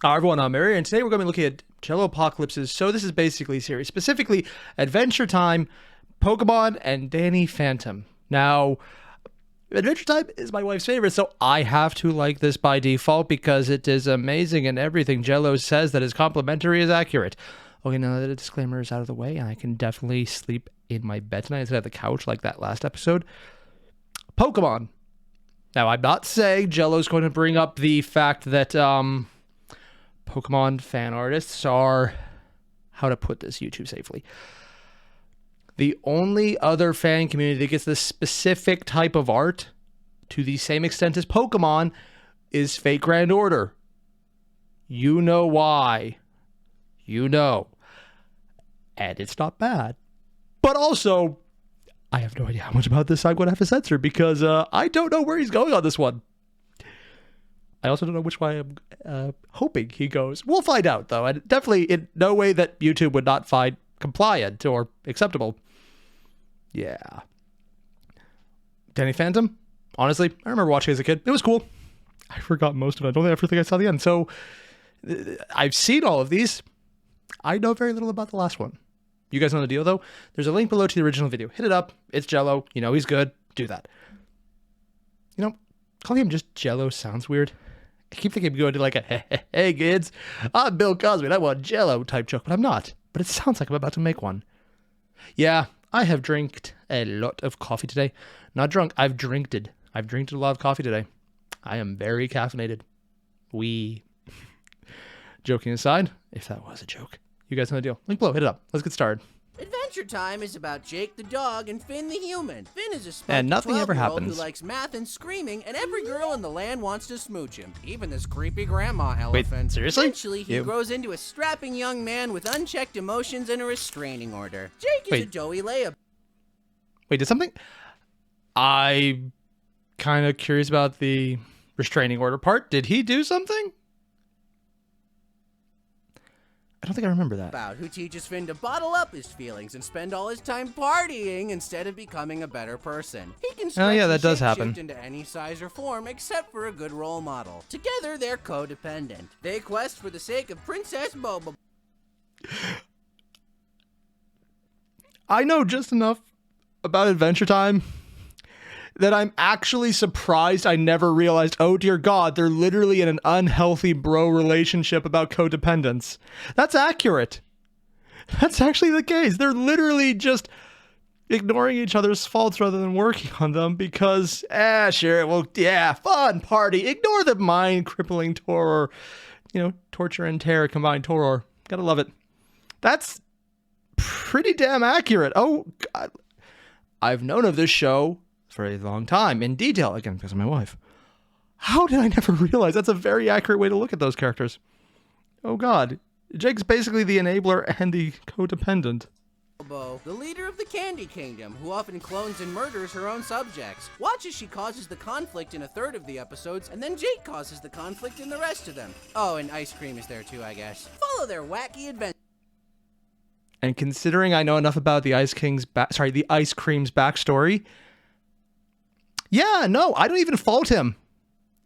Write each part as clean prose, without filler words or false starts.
Hi everyone, I'm Airier, and today we're going to be looking at Jello Apocalypses. So this is basically a series, specifically Adventure Time, Pokemon, and Danny Phantom. Now, Adventure Time is my wife's favorite, so I have to like this by default because it is amazing and everything Jello says that is complimentary is accurate. Okay, now that the disclaimer is out of the way, I can definitely sleep in my bed tonight instead of the couch like that last episode. Pokemon. Now, I'm not saying Jello's going to bring up the fact that, Pokemon fan artists are, how to put this YouTube safely, the only other fan community that gets this specific type of art to the same extent as Pokemon is Fate Grand Order. You know why. You know. And it's not bad. But also, I have no idea how much about this I'm going to have to censor because I don't know where he's going on this one. I also don't know which way I'm hoping he goes. We'll find out, though. And definitely in no way that YouTube would not find compliant or acceptable. Yeah. Danny Phantom? Honestly, I remember watching as a kid. It was cool. I forgot most of it. I don't ever think I saw the end. So, I've seen all of these. I know very little about the last one. You guys know the deal, though? There's a link below to the original video. Hit it up. It's Jello. You know he's good. Do that. You know, calling him just Jello sounds weird. I keep thinking I'm going to like a, hey kids, I'm Bill Cosby and I want Jello type joke, but I'm not. But it sounds like I'm about to make one. Yeah, I have drank a lot of coffee today. Not drunk, I've drinked. I've drank a lot of coffee today. I am very caffeinated. Joking aside, if that was a joke, you guys know the deal. Link below, hit it up. Let's get started. Adventure Time is about Jake the dog and Finn the human. Finn is a spunky And nothing ever 12-year-old happens. who likes math and screaming, and every girl in the land wants to smooch him, even this creepy grandma elephant. Seriously? Eventually, he grows into a strapping young man with unchecked emotions and a restraining order. Jake is a doughy layup. Wait, did something? I'm kind of curious about the restraining order part. Did he do something? I don't think I remember that. About who teaches Finn to bottle up his feelings and spend all his time partying instead of becoming a better person. He can stretch yeah, that and does shape-shift happen. into any size or form except for a good role model. Together, they're codependent. They quest for the sake of Princess Boba. I know just enough about Adventure Time that I'm actually surprised I never realized, oh dear God, they're literally in an unhealthy bro relationship about codependence. That's accurate. That's actually the case. They're literally just ignoring each other's faults rather than working on them because, sure, well, yeah, fun, party. Ignore the mind-crippling torror, torture and terror combined torror. Gotta love it. That's pretty damn accurate. Oh, God. I've known of this show for a long time in detail, again because of my wife. How did I never realize that's a very accurate way to look at those characters? Oh God, Jake's basically the enabler and the codependent. The leader of the Candy Kingdom, who often clones and murders her own subjects. Watch as she causes the conflict in a third of the episodes, and then Jake causes the conflict in the rest of them. Oh, and ice cream is there too, I guess. Follow their wacky adventures. And considering I know enough about the Ice Cream's backstory, yeah, no, I don't even fault him.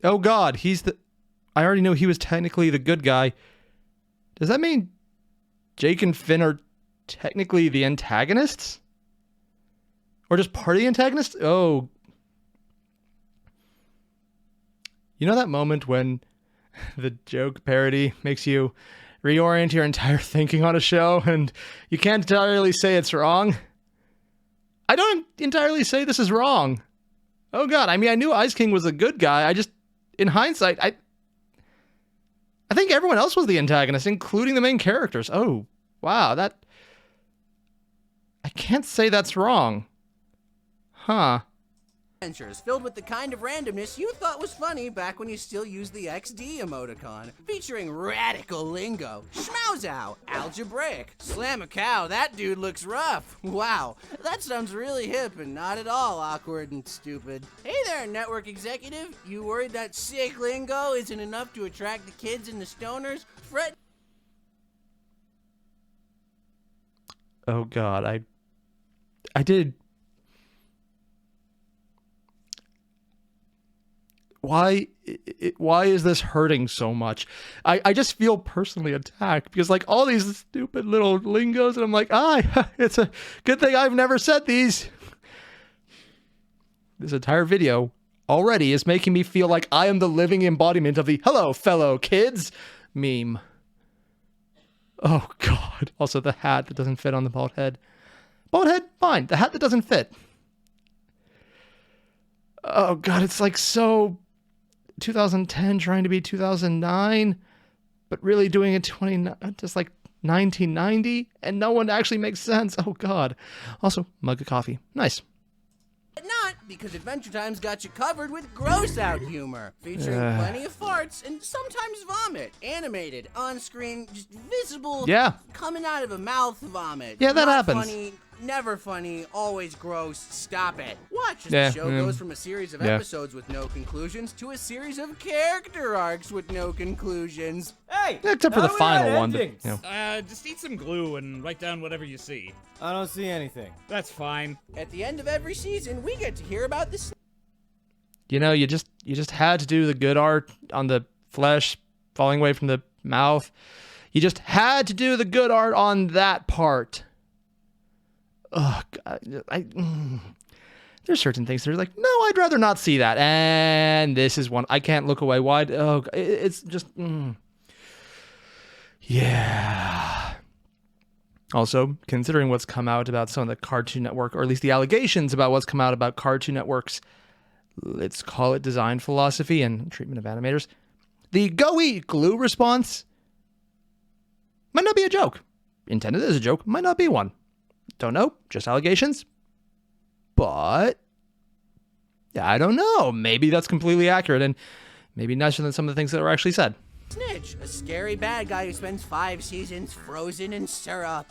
Oh God, I already knew he was technically the good guy. Does that mean Jake and Finn are technically the antagonists? Or just part of the antagonists? Oh. You know that moment when the joke parody makes you reorient your entire thinking on a show and you can't entirely say it's wrong? I don't entirely say this is wrong. Oh God, I mean, I knew Ice King was a good guy. In hindsight, I think everyone else was the antagonist, including the main characters. Oh, wow, I can't say that's wrong. Huh. Adventures filled with the kind of randomness you thought was funny back when you still used the XD emoticon. Featuring radical lingo, schmauzow, algebraic, slam a cow, that dude looks rough. Wow, that sounds really hip and not at all awkward and stupid. Hey there, network executive. You worried that sick lingo isn't enough to attract the kids and the stoners? Fret. Oh God, I did why is this hurting so much? I just feel personally attacked because like all these stupid little lingos, and I'm like, it's a good thing I've never said these. This entire video already is making me feel like I am the living embodiment of the "hello, fellow kids" meme. Oh God. Also the hat that doesn't fit on the bald head. Bald head, fine. The hat that doesn't fit. Oh God, it's like so 2010 trying to be 2009, but really doing it just like 1990, and no one actually makes sense. Oh God. Also, mug of coffee. Nice. Not because Adventure Time's got you covered with gross-out humor, featuring plenty of farts and sometimes vomit, animated, on-screen, just visible, coming out of a mouth vomit. Yeah, that Not happens. Funny, never funny, always gross. Stop it. Watch as the show goes from a series of episodes with no conclusions to a series of character arcs with no conclusions. Hey! Except for the final one. Just eat some glue and write down whatever you see. I don't see anything. That's fine. At the end of every season, we get to hear about this. You know, you just had to do the good art on the flesh falling away from the mouth. You just had to do the good art on that part. Oh God, there's certain things that are like, no, I'd rather not see that. And this is one I can't look away. Why? Oh, it's just, yeah. Also, considering what's come out about some of the Cartoon Network, or at least the allegations about what's come out about Cartoon Network's, let's call it design philosophy and treatment of animators, the go eat glue response might not be a joke. Intended as a joke, might not be one. Don't know, just allegations. But yeah, I don't know. Maybe that's completely accurate and maybe nicer than some of the things that were actually said. Snitch, a scary bad guy who spends 5 seasons frozen in syrup.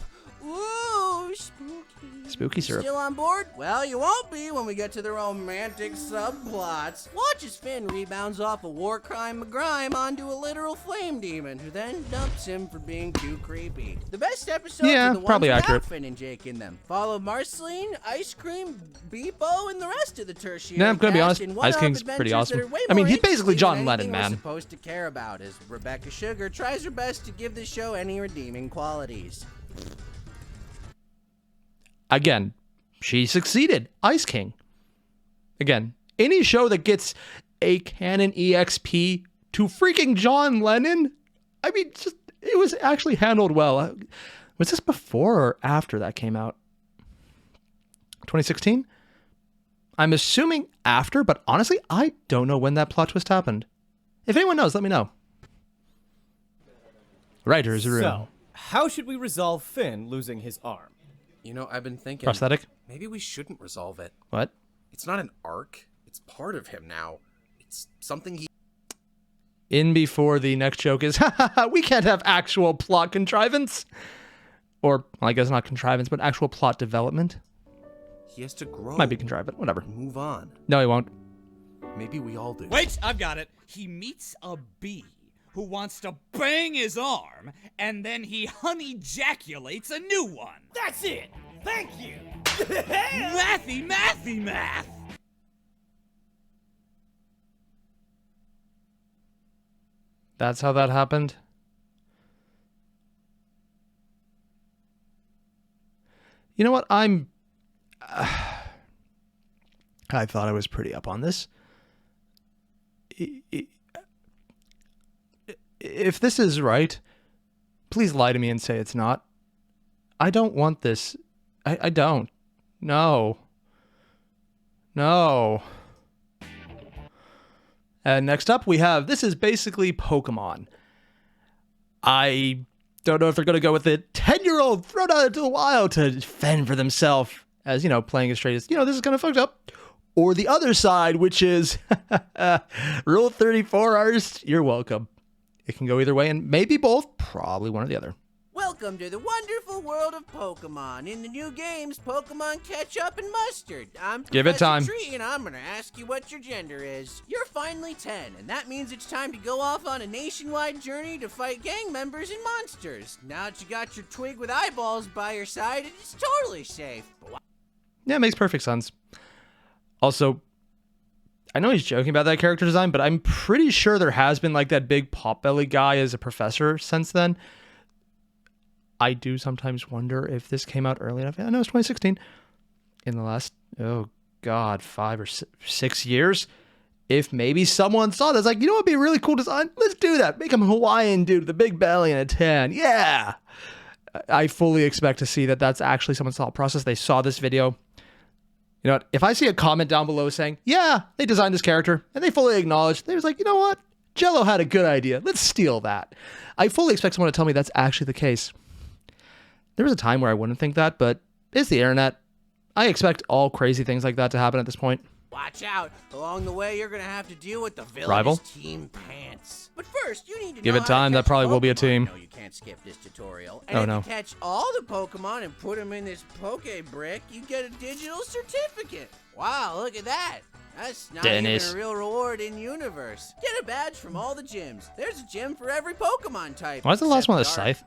Ooh, spooky. Spooky syrup. Still on board? Well, you won't be when we get to the romantic subplots. Watch as Finn rebounds off a war crime McGrime onto a literal flame demon, who then dumps him for being too creepy. The best episodes are the ones probably without accurate. Finn and Jake in them. Follow Marceline, Ice Cream, Beepo, and the rest of the tertiary. Yeah, I'm gonna be cast honest. in Ice one-off King's pretty adventures that awesome. are way I mean, more he's basically interesting John than Lennon, anything we're man. supposed to care about, as Rebecca Sugar tries her best to give the show any redeeming qualities. Again, she succeeded. Ice King. Again, any show that gets a canon EXP to freaking John Lennon, I mean, just it was actually handled well. Was this before or after that came out? 2016? I'm assuming after, but honestly, I don't know when that plot twist happened. If anyone knows, let me know. Writer's room. So, how should we resolve Finn losing his arm? You know, I've been thinking... Prosthetic? Maybe we shouldn't resolve it. What? It's not an arc. It's part of him now. It's something he... In before the next joke is, we can't have actual plot contrivance. Or, well, I guess not contrivance, but actual plot development. He has to grow. Might be contrived, but whatever. And move on. No, he won't. Maybe we all do. Wait, I've got it. He meets a bee who wants to bang his arm, and then he honey-jaculates a new one. That's it! Thank you! Mathy, math! That's how that happened. You know what? I thought I was pretty up on this. If this is right, please lie to me and say it's not. I don't want this. I don't. No. No. And next up we have, this is basically Pokemon. I don't know if they're going to go with the 10-year-old thrown out into the wild to fend for themselves as, you know, playing as straight as, you know, this is kind of fucked up. Or the other side, which is Rule 34 artist, you're welcome. It can go either way, and maybe both, probably one or the other. Welcome to the wonderful world of Pokemon. In the new games, Pokemon Ketchup and Mustard. I'm Give it Professor time. Tree, and I'm gonna ask you what your gender is. You're finally 10, and that means it's time to go off on a nationwide journey to fight gang members and monsters. Now that you got your twig with eyeballs by your side, it's totally safe. But Yeah, it makes perfect sense. Also, I know he's joking about that character design, but I'm pretty sure there has been like that big Potbelly guy as a professor since then. I do sometimes wonder if this came out early enough. I know it's 2016. In the last, oh God, 5 or 6 years. If maybe someone saw this, like, you know what would be a really cool design? Let's do that. Make him a Hawaiian dude with a big belly and a tan. Yeah. I fully expect to see that that's actually someone's thought process. They saw this video. You know what? If I see a comment down below saying, yeah, they designed this character, and they fully acknowledge, they was like, you know what? Jello had a good idea. Let's steal that. I fully expect someone to tell me that's actually the case. There was a time where I wouldn't think that, but it's the internet. I expect all crazy things like that to happen at this point. Watch out. Along the way, you're going to have to deal with the villainous Rival? Team Pants. But first, you need to Give know it time, how to that probably catch will be a Pokemon. team. No, you can't skip this tutorial. And Oh, if no. you catch all the Pokemon and put them in this Poke Brick, you get a digital certificate. Wow, look at that. That's not Dennis. even a real reward in universe. Get a badge from all the gyms. There's a gym for every Pokemon type. Why is the last except one a Dark. scythe?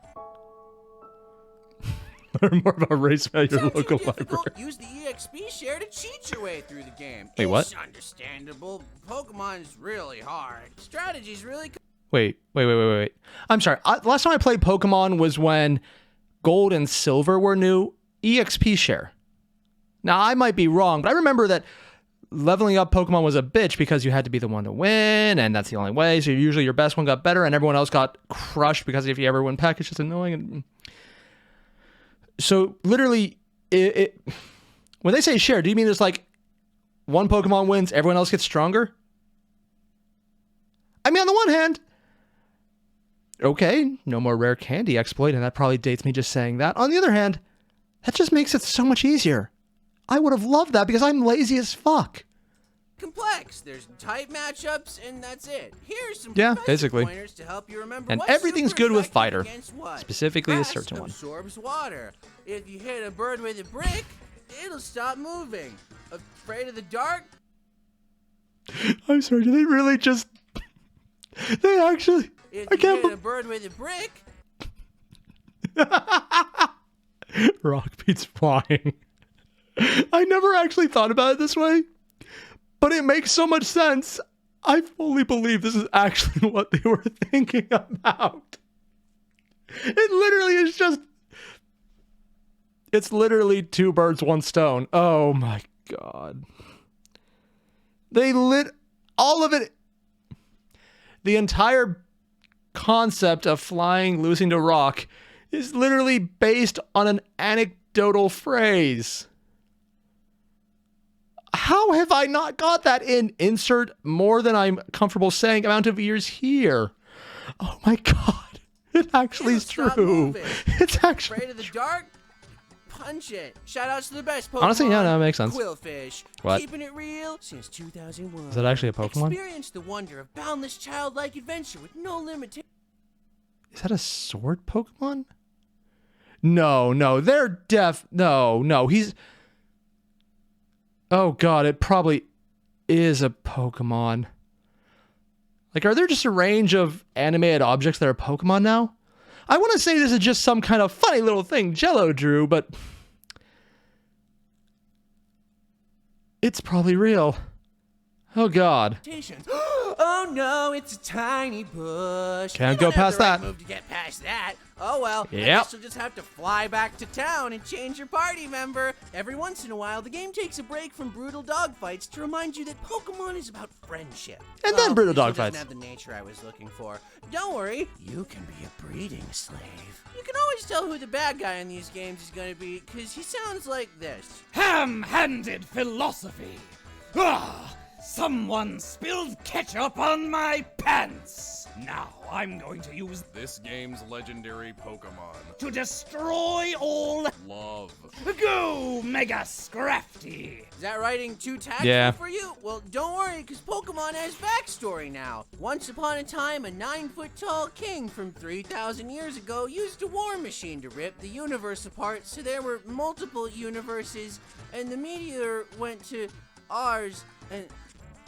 Learn more about race at your Sounds local too difficult. library. Use the EXP share to cheat your way through the game. Wait, what? It's understandable. Pokemon's really hard. Strategy's really Wait. I'm sorry. Last time I played Pokemon was when Gold and Silver were new. EXP share. Now, I might be wrong, but I remember that leveling up Pokemon was a bitch because you had to be the one to win, and that's the only way. So usually your best one got better, and everyone else got crushed because if you ever win pack, it's just annoying. And so literally, when they say share, do you mean there's like one Pokemon wins, everyone else gets stronger? I mean, on the one hand, okay, no more rare candy exploit, and that probably dates me just saying that. On the other hand, that just makes it so much easier. I would have loved that because I'm lazy as fuck. complex. There's type matchups, and that's it. Here's some Yeah, professor basically. pointers to help you remember And what's everything's super good with effective fighter, against what. specifically a Grass certain one. absorbs water. If you hit a bird with a brick, it'll stop moving. Afraid of the dark? I'm sorry, did they really just... They actually... If I you can't... hit a bird with a brick, Rock beats flying. I never actually thought about it this way, but it makes so much sense. I fully believe this is actually what they were thinking about. It literally is just... It's literally two birds, one stone. Oh my god. They lit... All of it... The entire concept of flying, losing to rock is literally based on an anecdotal phrase. How have I not got that in insert more than I'm comfortable saying amount of years here? Oh my god. It actually is it'll stop true. moving. It's actually afraid of the dark? Punch it. Shoutouts to the best Pokemon. Honestly, yeah, no, it makes sense. Quillfish. What? Keeping it real since 2001. Is that actually a Pokemon? Experience the wonder of boundless childlike adventure with no limitations. Is that a sword Pokemon? No, they're deaf. No, he's... Oh god, it probably is a Pokemon. Like, are there just a range of animated objects that are Pokemon now? I want to say this is just some kind of funny little thing Jello drew, but... It's probably real. Oh god. Oh no, it's a tiny bush. Can't You go don't have past the right that. Move to get past that. Oh well. I Yep. guess you'll just have to fly back to town and change your party member. Every once in a while, the game takes a break from brutal dogfights to remind you that Pokemon is about friendship. And then brutal this one dogfights. doesn't have the nature I was looking for. Don't worry, you can be a breeding slave. You can always tell who the bad guy in these games is going to be, because he sounds like this. Ham-handed philosophy. Ah, someone spilled ketchup on my pants. Now I'm going to use This game's legendary Pokemon. to destroy all. Love. Go, Mega Scrafty. Is that writing too tactful Yeah. for you? Well, don't worry, because Pokemon has backstory now. Once upon a time, a 9-foot-tall king from 3,000 years ago used a war machine to rip the universe apart, so there were multiple universes, and the meteor went to ours, and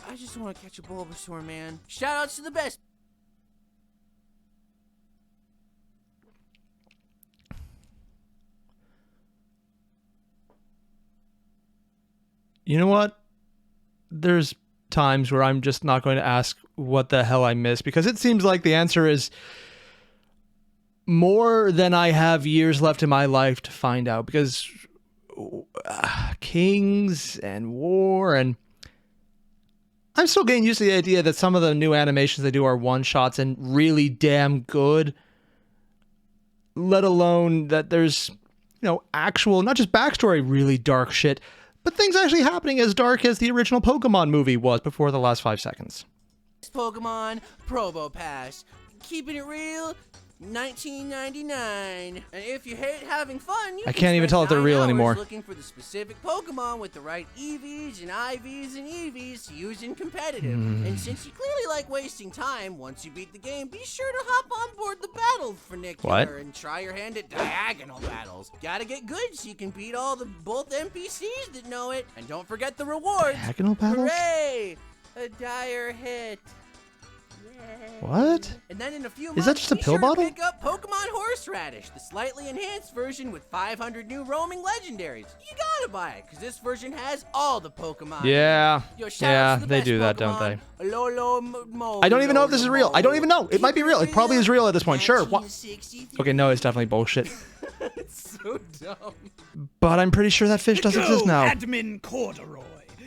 I just want to catch a Bulbasaur, man. Shoutouts to the best. You know what? There's times where I'm just not going to ask what the hell I missed, because it seems like the answer is more than I have years left in my life to find out, because kings and war, and I'm still getting used to the idea that some of the new animations they do are one-shots and really damn good, let alone that there's, actual, not just backstory, really dark shit, but things actually happening as dark as the original Pokemon movie was before the last 5 seconds. Pokemon Probo Pass. Keeping it real, $19.99. And if you hate having fun, you I can't even tell if they're real anymore. Looking for the specific Pokemon with the right EVs and IVs and EVs to use in competitive. And since you clearly like wasting time, once you beat the game, be sure to hop on board the battle funicular and try your hand at diagonal battles. Gotta get good so you can beat both NPCs that know it. And don't forget the rewards. Diagonal battles? Hooray! A dire hit. What? And then in a few Is months, that just a be pill sure bottle? to pick up Pokemon Horseradish, the slightly enhanced version with 500 new roaming legendaries. You gotta buy it, because this version has all the Pokemon. Yeah. Yo, shout Yeah, out to the they best do that, don't Pokemon. they? Lolo, I don't even know if this is real. I don't even know. It might be real. It probably is real at this point. Sure. What? 1963. Okay, no, it's definitely bullshit. It's so dumb. But I'm pretty sure that fish does exist now. Admin Corduroy.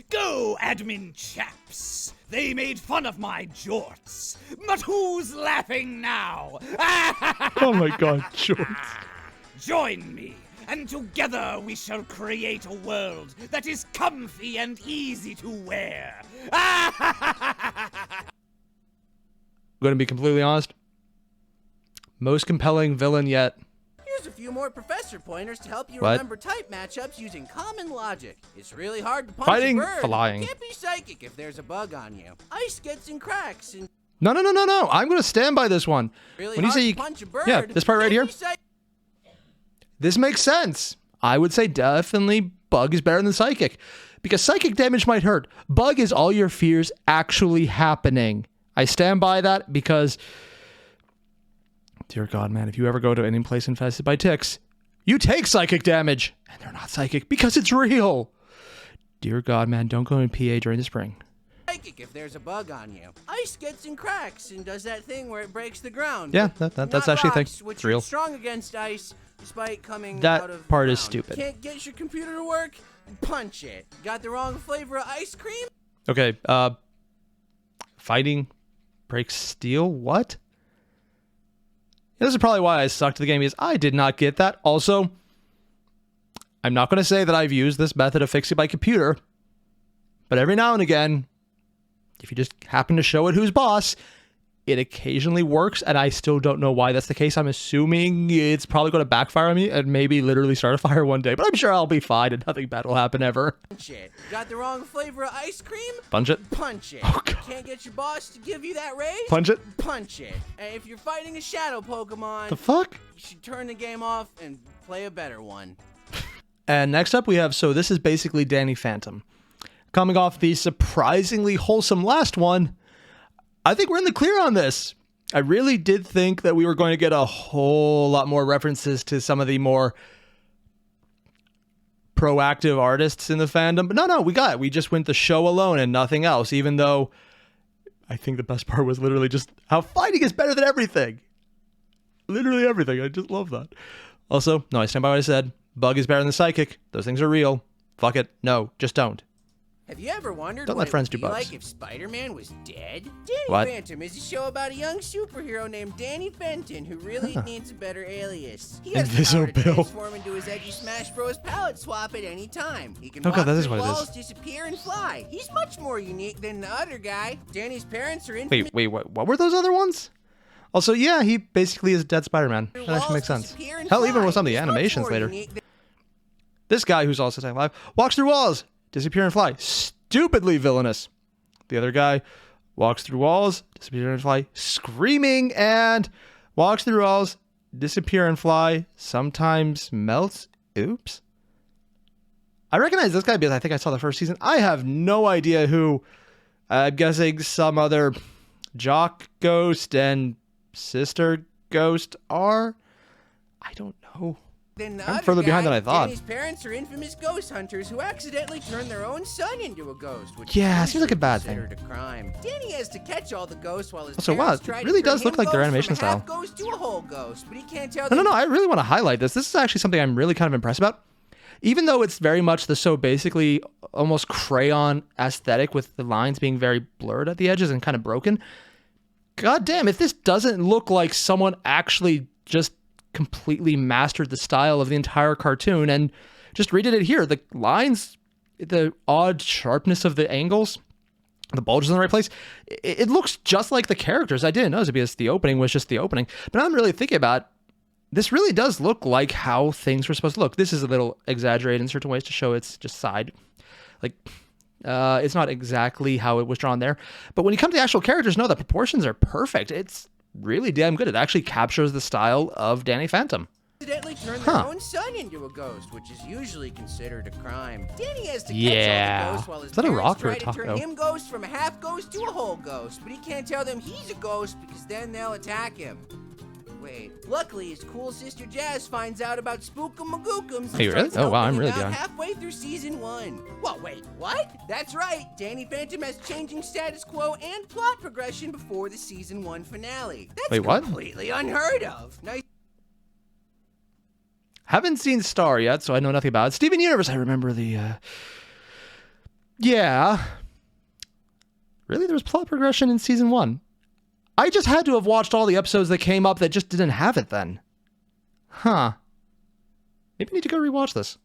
Go, admin chaps. They made fun of my jorts. But who's laughing now? Oh my god, George. Join me, and together we shall create a world that is comfy and easy to wear. I'm gonna be completely honest. Most compelling villain yet. Here's a few more professor pointers to help you What? remember type matchups using common logic. It's really hard to punch Fighting, a bird. flying. You can't be psychic if there's a bug on you. Ice gets in cracks and No. I'm gonna stand by this one. really When you hard say to punch a bird. yeah, this part right You here. can't be psychic. This makes sense. I would say definitely Bug is better than Psychic, because Psychic damage might hurt. Bug is all your fears actually happening. I stand by that because, dear God, man, if you ever go to any place infested by ticks, you take psychic damage, and they're not psychic because it's real. Dear God, man, don't go in PA during the spring. Psychic if there's a bug on you. Ice gets in cracks and does that thing where it breaks the ground. Yeah, But that's not actually a thing. rocks, which It's real. are strong against ice despite coming That out of part the is ground. stupid. Can't get your computer to work? Punch it. Got the wrong flavor of ice cream? Okay, fighting breaks steel? What? This is probably why I sucked at the game, because I did not get that. Also, I'm not going to say that I've used this method of fixing my computer, but every now and again, if you just happen to show it who's boss, it occasionally works, and I still don't know why that's the case. I'm assuming it's probably going to backfire on me and maybe literally start a fire one day, but I'm sure I'll be fine and nothing bad will happen ever. Punch it. Got the wrong flavor of ice cream? Punch it. Punch it. Oh, God. Can't get your boss to give you that raise? Punch it. Punch it. And if you're fighting a shadow Pokemon, The fuck? you should turn the game off and play a better one. And next up we have, so this is basically Danny Phantom. Coming off the surprisingly wholesome last one, I think we're in the clear on this. I really did think that we were going to get a whole lot more references to some of the more proactive artists in the fandom. But no, we just went the show alone and nothing else, even though I think the best part was literally just how fighting is better than everything. Literally everything. I just love that. Also, no, I stand by what I said. Bug is better than Psychic. Those things are real. Fuck it. No, just don't. Have you ever wondered Don't what let friends it would do be bugs. like if Spider-Man was dead? Danny What? Phantom is a show about a young superhero named Danny Fenton who really needs a better alias. He And has the power to Bill. transform into his edgy Smash Bros. Palette swap at any time. He can Oh, walk God, that is through what it is. walls, disappear, and fly. He's much more unique than the other guy. Danny's parents are infamous. Wait, what were those other ones? Also, yeah, he basically is dead Spider-Man. That actually makes sense. Hell, even with some of the animations later. This guy, who's also staying alive, walks through walls, disappear and fly. Stupidly villainous. The other guy walks through walls, disappear and fly, screaming, and walks through walls, disappear and fly, sometimes melts. Oops. I recognize this guy because I think I saw the first season. I have no idea who. I'm guessing some other jock ghost and sister ghost are. I don't know. Then the I'm other further behind guy, than I thought. Danny's parents are infamous ghost hunters who accidentally turn their own son into a ghost, which Yeah, is seems like a bad thing. considered a crime. Danny has to catch all the ghosts while his Also, wow, parents it try really to turn does look him like their ghost animation from a half style. ghost to a whole ghost, but he can't tell No, them. I really want to highlight this. This is actually something I'm really kind of impressed about. Even though it's very much the so basically almost crayon aesthetic with the lines being very blurred at the edges and kind of broken. God damn, if this doesn't look like someone actually just completely mastered the style of the entire cartoon and just redid it here. The lines, the odd sharpness of the angles, the bulges in the right place, it looks just like the characters. I didn't notice it because the opening was just the opening. But now I'm really thinking about it, this really does look like how things were supposed to look. This is a little exaggerated in certain ways to show it's just side. Like, it's not exactly how it was drawn there. But when you come to the actual characters, no, the proportions are perfect. It's really damn good. It actually captures the style of Danny Phantom. Accidentally turn their own son into a ghost, which is usually considered a crime. Danny has to catch all the ghosts while his Is that a parents rock or try a to turn taco? him ghost from a half ghost to a whole ghost, but he can't tell them he's a ghost because then they'll attack him. Wait, luckily his cool sister Jazz finds out about Spookum-a-Gookums and Hey, really? starts Oh, wow, I'm helping really him out behind. halfway through season 1. Well, wait, what? That's right, Danny Phantom has changing status quo and plot progression before the season 1 finale. That's Wait, what? completely unheard of. Nice. Haven't seen Star yet, so I know nothing about it. Steven Universe, I remember the, yeah. Really? There was plot progression in season 1. I just had to have watched all the episodes that came up that just didn't have it then. Huh. Maybe I need to go rewatch this.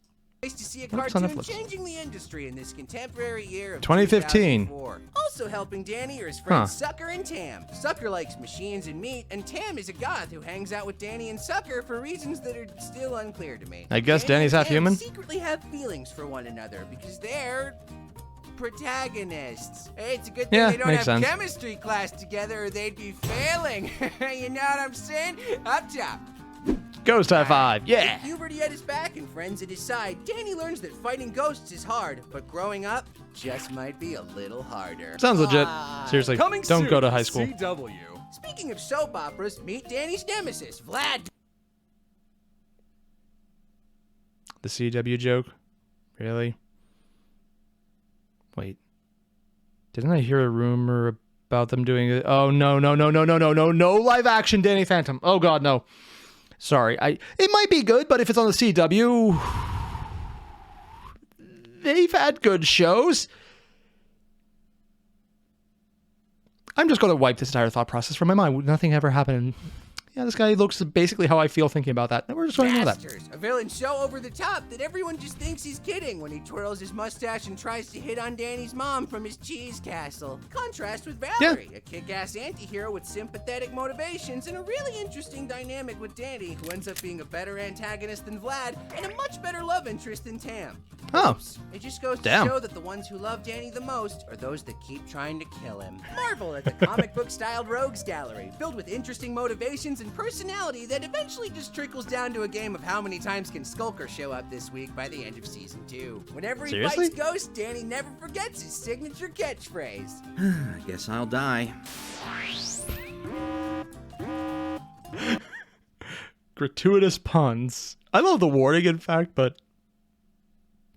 Nice to see a Looks on cartoon Netflix. changing the industry in this contemporary year of 2015. 2004. Also helping Danny are his friends Sucker and Tam. Sucker likes machines and meat, and Tam is a goth who hangs out with Danny and Sucker for reasons that are still unclear to me. I guess Danny Danny's and half Tam human? secretly have feelings for one another because they're protagonists. Hey, it's a good thing Yeah, they don't makes have sense. chemistry class together or they'd be failing. You know what I'm saying? Up top. Ghost High Five, yeah! With puberty at his back and friends at his side, Danny learns that fighting ghosts is hard, but growing up just might be a little harder. Sounds legit. Seriously, Coming don't soon go to high school. CW. Speaking of soap operas, meet Danny's nemesis, Vlad. The CW joke? Really? Wait. Didn't I hear a rumor about them doing it? Oh, no live action Danny Phantom. Oh, God, no. Sorry. It might be good, but if it's on the CW, they've had good shows. I'm just going to wipe this entire thought process from my mind. Nothing ever happened. Yeah, this guy looks basically how I feel thinking about that. We're just going to ignore that. Masters, a villain so over the top that everyone just thinks he's kidding when he twirls his mustache and tries to hit on Danny's mom from his cheese castle. Contrast with Valerie, a kick-ass anti-hero with sympathetic motivations and a really interesting dynamic with Danny, who ends up being a better antagonist than Vlad and a much better love interest than Tam. Oh. Oops. It just goes to Damn. show that the ones who love Danny the most are those that keep trying to kill him. Marvel at the comic book-styled rogues gallery, filled with interesting motivations and personality that eventually just trickles down to a game of how many times can Skulker show up this week by the end of season 2. Whenever he Seriously? fights ghosts, Danny never forgets his signature catchphrase. I guess I'll die. Gratuitous puns. I love the warning, in fact, but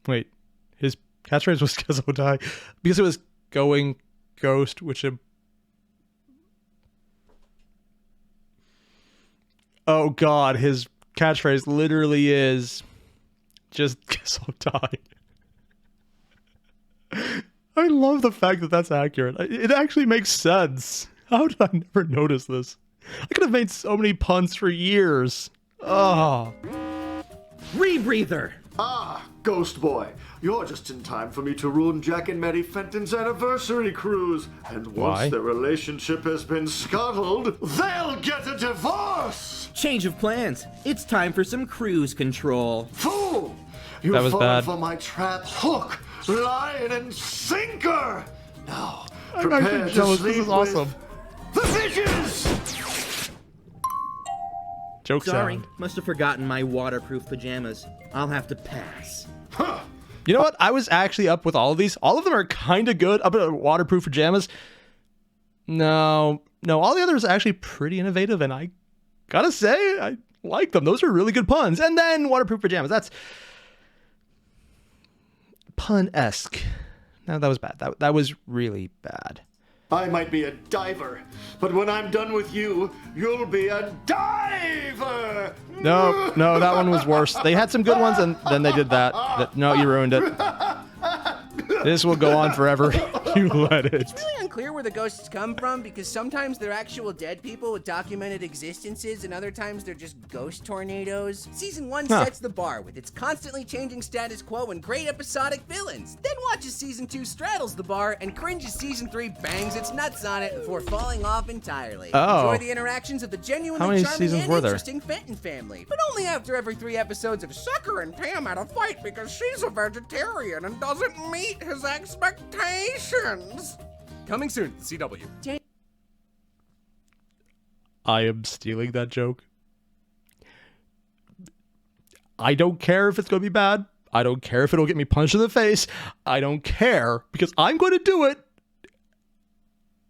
wait, his catchphrase was "Guess I'll die" because it was "going ghost," which oh god, his catchphrase literally is just "Guess I'll die." I love the fact that that's accurate. It actually makes sense. How did I never notice this? I could have made so many puns for years. Oh. Rebreather! Ah, Ghost Boy, you're just in time for me to ruin Jack and Mary Fenton's anniversary cruise. And once Why? their relationship has been scuttled, they'll get a divorce! Change of plans. It's time for some cruise control. Fool! That You've was fallen bad. for my trap, hook, line, and sinker! Now, I'm prepare actually to jealous. sleep This is awesome. with the bitches! Joke Sorry, sound. must have forgotten my waterproof pajamas. I'll have to pass. Huh. You know what? I was actually up with all of these. All of them are kind of good. Up at waterproof pajamas. No, all the others are actually pretty innovative, and I gotta say, I like them. Those are really good puns. And then waterproof pajamas. That's pun-esque. No, that was bad. That was really bad. I might be a diver, but when I'm done with you, you'll be a diver! No, that one was worse. They had some good ones, and then they did that. No, you ruined it. This will go on forever. You let it. It's really unclear where the ghosts come from because sometimes they're actual dead people with documented existences and other times they're just ghost tornadoes. Season 1 sets the bar with its constantly changing status quo and great episodic villains. Then watches Season 2 straddles the bar and cringes Season 3 bangs its nuts on it before falling off entirely. Oh. Enjoy the interactions of the How genuinely many charming seasons and were there? interesting Fenton family. But only after every 3 episodes of Sucker and Pam had a fight because she's a vegetarian and doesn't meet his expectations. Coming soon to the CW. I am stealing that joke. I don't care if it's going to be bad. I don't care if it'll get me punched in the face. I don't care because I'm going to do it.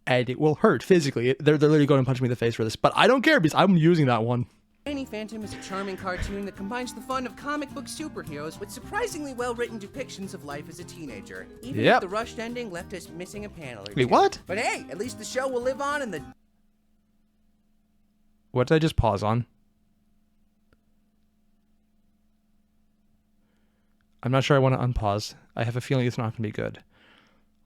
And it will hurt physically. They're literally going to punch me in the face for this. But I don't care because I'm using that one. Danny Phantom is a charming cartoon that combines the fun of comic book superheroes with surprisingly well-written depictions of life as a teenager. Even if the rushed ending left us missing a panel or two. Wait, what? But hey, at least the show will live on in the... What did I just pause on? I'm not sure I want to unpause. I have a feeling it's not going to be good.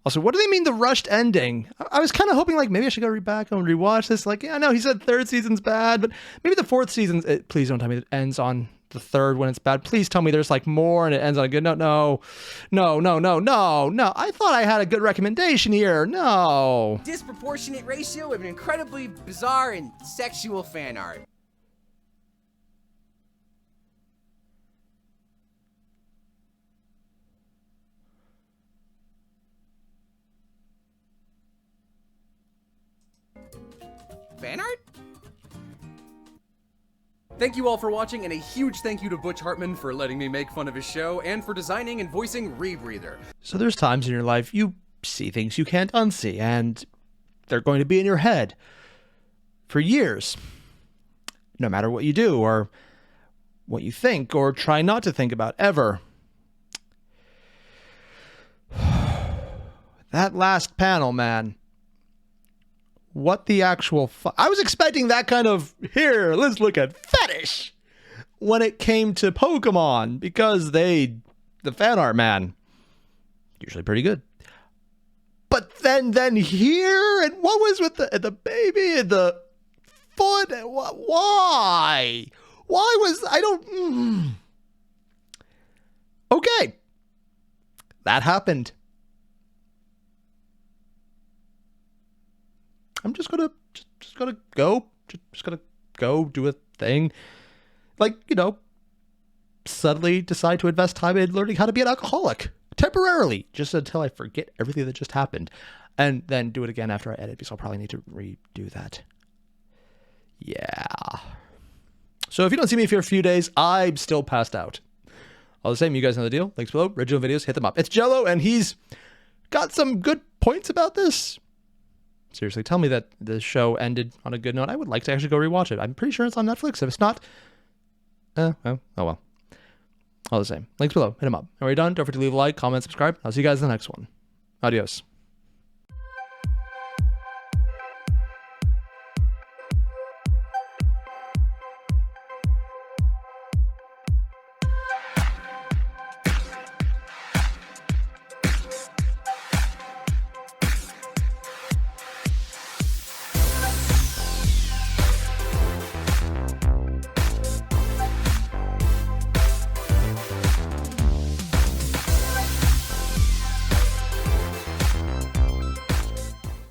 Also, what do they mean the rushed ending? I was kind of hoping like maybe I should go back and rewatch this. Like, yeah, I know he said third season's bad, but maybe the fourth season, please don't tell me it ends on the third when it's bad. Please tell me there's like more and it ends on a good note. No. I thought I had a good recommendation here. No. disproportionate ratio of incredibly bizarre and sexual fan art. Fan art? Thank you all for watching, and a huge thank you to Butch Hartman for letting me make fun of his show, and for designing and voicing Rebreather. So there's times in your life you see things you can't unsee, and they're going to be in your head for years. No matter what you do, or what you think, or try not to think about, ever. That last panel, man. What the actual I was expecting that kind of, here, let's look at fetish when it came to Pokemon, because the fan art, man, usually pretty good. But then here, and what was with the baby and the foot, and why? Why was, I don't, Okay. That happened. I'm just gonna go do a thing, like, suddenly decide to invest time in learning how to be an alcoholic temporarily, just until I forget everything that just happened, and then do it again after I edit, because I'll probably need to redo that. Yeah. So if you don't see me for a few days, I'm still passed out. All the same, you guys know the deal. Links below, original videos, hit them up. It's Jello, and he's got some good points about this. Seriously, tell me that the show ended on a good note. I would like to actually go rewatch it. I'm pretty sure it's on Netflix. If it's not, oh well. All the same, links below. Hit them up. Are we done? Don't forget to leave a like, comment, subscribe. I'll see you guys in the next one. Adios.